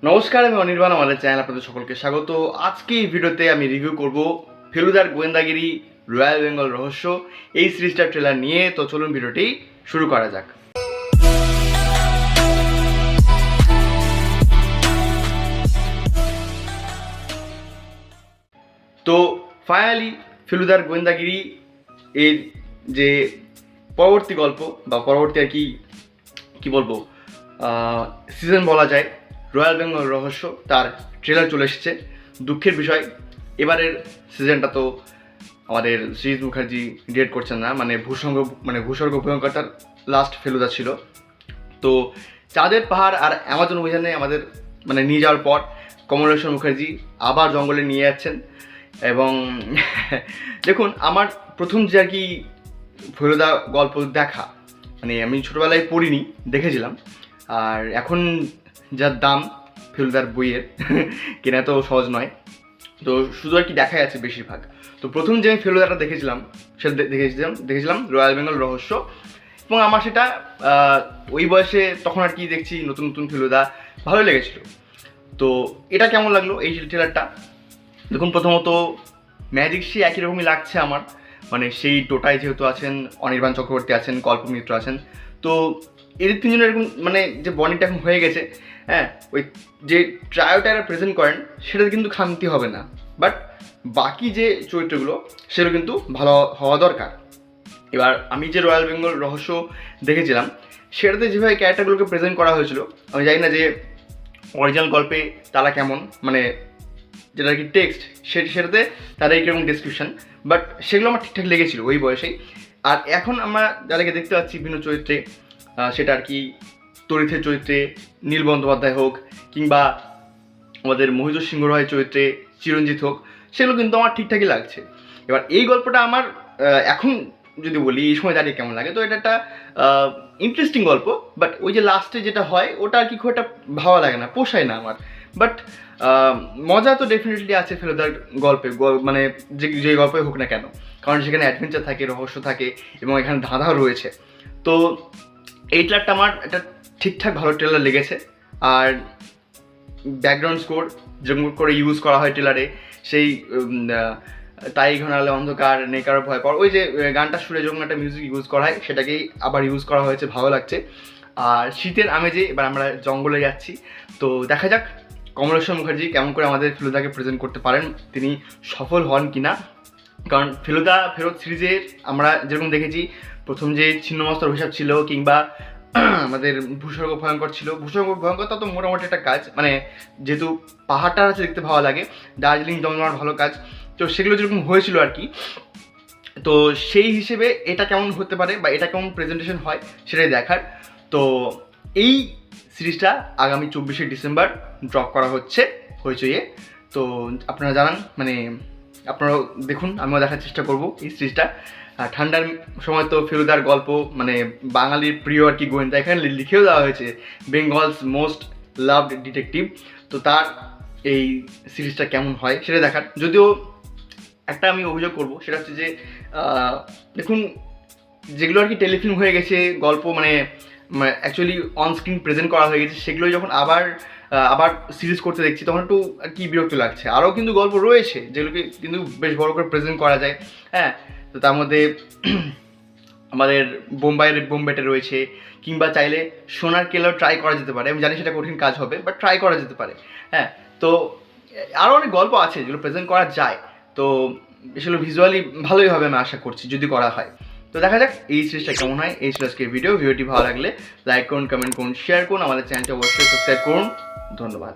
নমস্কার, আমি অনির্বাণ। আমাদের চ্যানেল আপনাদের সকলকে স্বাগত। আজকে এই ভিডিওতে আমি রিভিউ করব ফেলুদার গোয়েন্দাগিরি রয়্যাল বেঙ্গল রহস্য এই সিরিজটার ট্রেলার নিয়ে। তো চলুন ভিডিওটি শুরু করা যাক। তো ফাইনালি ফেলুদার গোয়েন্দাগিরি এর যে পরবর্তী গল্প বা পরবর্তী আর কি বলবো সিজন বলা যায়, রয়্যাল বেঙ্গল রহস্য, তার ট্রেলার চলে এসেছে। দুঃখের বিষয়, এবারের সিজনটা তো আমাদের সৃজিত মুখার্জি ডিরেক্ট করছেন না। ভূস্বর্গ ভয়ঙ্করটার লাস্ট ফেলুদা ছিল। তো চাঁদের পাহাড় আর অ্যামাজন অভিযানে আমাদের নিয়ে যাওয়ার পর কমলেশ্বর মুখার্জি আবার জঙ্গলে নিয়ে যাচ্ছেন। এবং দেখুন, আমার প্রথম যে আর কি ফেলুদা গল্প দেখা, আমি ছোটোবেলায় পড়িনি, দেখেছিলাম। আর এখন যার দাম ফেলুদার বইয়ের কেনা তো সহজ নয়, তো শুধু আর কি দেখাই আছে বেশিরভাগ। তো প্রথম যে আমি ফেলুদাটা দেখেছিলাম সেটা দেখেছিলাম রয়্যাল বেঙ্গল রহস্য। এবং আমার সেটা ওই বয়সে তখন আর কি দেখছি নতুন নতুন ফেলুদা, ভালো লেগেছিল। তো এটা কেমন লাগলো এই ট্রেলারটা? দেখুন, প্রথমত ম্যাজিক সেই একই রকমই লাগছে আমার। সেই টোটায় যেহেতু আছেন অনির্বাণ চক্রবর্তী, আছেন কল্প মিত্র আছেন, তো এদের তিনজনের এরকম যে বনিটা এখন হয়ে গেছে। হ্যাঁ, ওই যে ট্রায়োটা প্রেজেন্ট করেন সেটাতে কিন্তু খামতি হবে না, বাট বাকি যে চরিত্রগুলো সেগুলো কিন্তু ভালো হওয়া দরকার। এবার আমি যে রয়্যাল বেঙ্গল রহস্য দেখেছিলাম সেটাতে যেভাবে ক্যারেক্টারগুলোকে প্রেজেন্ট করা হয়েছিল, আমি জানি না যে অরিজিনাল গল্পে তারা কেমন, যেটা আর কি টেক্সট সেটাতে তারা কীরকম ডেসক্রিপশন, বাট সেগুলো আমার ঠিকঠাক লেগেছিল ওই বয়সেই। আর এখন আমরা যাদেরকে দেখতে পাচ্ছি বিভিন্ন চরিত্রে, সেটা আর কি তরিথের চরিত্রে নীল বন্দ্যোপাধ্যায় হোক, কিংবা আমাদের মহিজুর সিংহ রায়ের চরিত্রে চিরঞ্জিত হোক, সেগুলো কিন্তু আমার ঠিকঠাকই লাগছে। এবার এই গল্পটা আমার এখন যদি বলি এই সময় দাঁড়িয়ে কেমন লাগে, তো এটা একটা ইন্টারেস্টিং গল্প। বাট ওই যে লাস্টে যেটা হয় ওটা আর কি খুব একটা ভালো লাগে না, পোষায় না আমার। বাট মজা তো ডেফিনেটলি আছে ফেলুদার গল্পে, যে গল্পে হোক না কেন, কারণ সেখানে অ্যাডভেঞ্চার থাকে, রহস্য থাকে, এবং এখানে ধাঁধাও রয়েছে। তো এই ট্রেলারটা আমার একটা ঠিকঠাক ভালো ট্রেলার লেগেছে। আর ব্যাকগ্রাউন্ড স্কোর যেরকম করে ইউজ করা হয় ট্রেলারে, সেই তাই ঘনালে অন্ধকার নেই কারো ভয় পাওয়ার, ওই যে গানটা সুরে যখন একটা মিউজিক ইউজ করা হয় সেটাকেই আবার ইউজ করা হয়েছে, ভালো লাগছে। আর শীতের আমেজে এবার আমরা জঙ্গলে যাচ্ছি। তো দেখা যাক কমলেশ্বর মুখার্জি কেমন করে আমাদের ফেলুদাকে প্রেজেন্ট করতে পারেন, তিনি সফল হন কি না। কারণ ফেলুদা ফেরত সিরিজের আমরা যেরকম দেখেছি, প্রথম যে ছিন্নমস্তার অভিশাপ ছিল, কিংবা আমাদের ভূস্বর্গ ভয়ঙ্কর ছিল। ভূস্বর্গ ভয়ঙ্করটা তো মোটামুটি একটা কাজ, যেহেতু পাহাড়টা আছে দেখতে ভালো লাগে, দার্জিলিং জমজমার ভালো কাজ, তো সেগুলো যেরকম হয়েছিল আর কি। তো সেই হিসেবে এটা কেমন হতে পারে বা এটা কেমন প্রেজেন্টেশন হয় সেটাই দেখার। তো এই সিরিজটা আগামী 24শে ডিসেম্বর ড্রপ করা হচ্ছে হইচইয়ে। তো আপনারা জানান, আপনারাও দেখুন, আমিও দেখার চেষ্টা করব এই সিরিজটা। ঠান্ডার সময় তো ফেলুদার গল্প বাঙালির প্রিয় আর কি গোয়েন্দা, এখানে লিখেও দেওয়া হয়েছে বেঙ্গলস মোস্ট লাভড ডিটেকটিভ। তো তার এই সিরিজটা কেমন হয় সেটা দেখার। যদিও একটা আমি অভিযোগ করব, সেটা হচ্ছে যে দেখুন, যেগুলো আর কি টেলিফিল্ম হয়ে গেছে গল্প, অ্যাকচুয়ালি অনস্ক্রিন প্রেজেন্ট করা হয়ে গেছে, সেগুলো যখন আবার সিরিজ করতে দেখছি তখন একটু আর কি বিরক্ত লাগছে। আরও কিন্তু গল্প রয়েছে যেগুলোকে কিন্তু বেশ বড় করে প্রেজেন্ট করা যায়। হ্যাঁ, তো তার মধ্যে আমাদের বোম্বেটা রয়েছে, কিংবা চাইলে সোনার কেলাও ট্রাই করা যেতে পারে। আমি জানি সেটা কঠিন কাজ হবে, বাট ট্রাই করা যেতে পারে। হ্যাঁ, তো আরও অনেক গল্প আছে যেগুলো প্রেজেন্ট করা যায়। তো সেগুলো ভিজুয়ালি ভালোই হবে আমি আশা করছি যদি করা হয়। তো দেখা যাক এই সিরিজটা কেমন হয়। এই ছিল আজকের ভিডিওটি ভালো লাগলে লাইক করুন, কমেন্ট করুন, শেয়ার করুন, আমাদের চ্যানেলটা অবশ্যই সাবস্ক্রাইব করুন। ধন্যবাদ।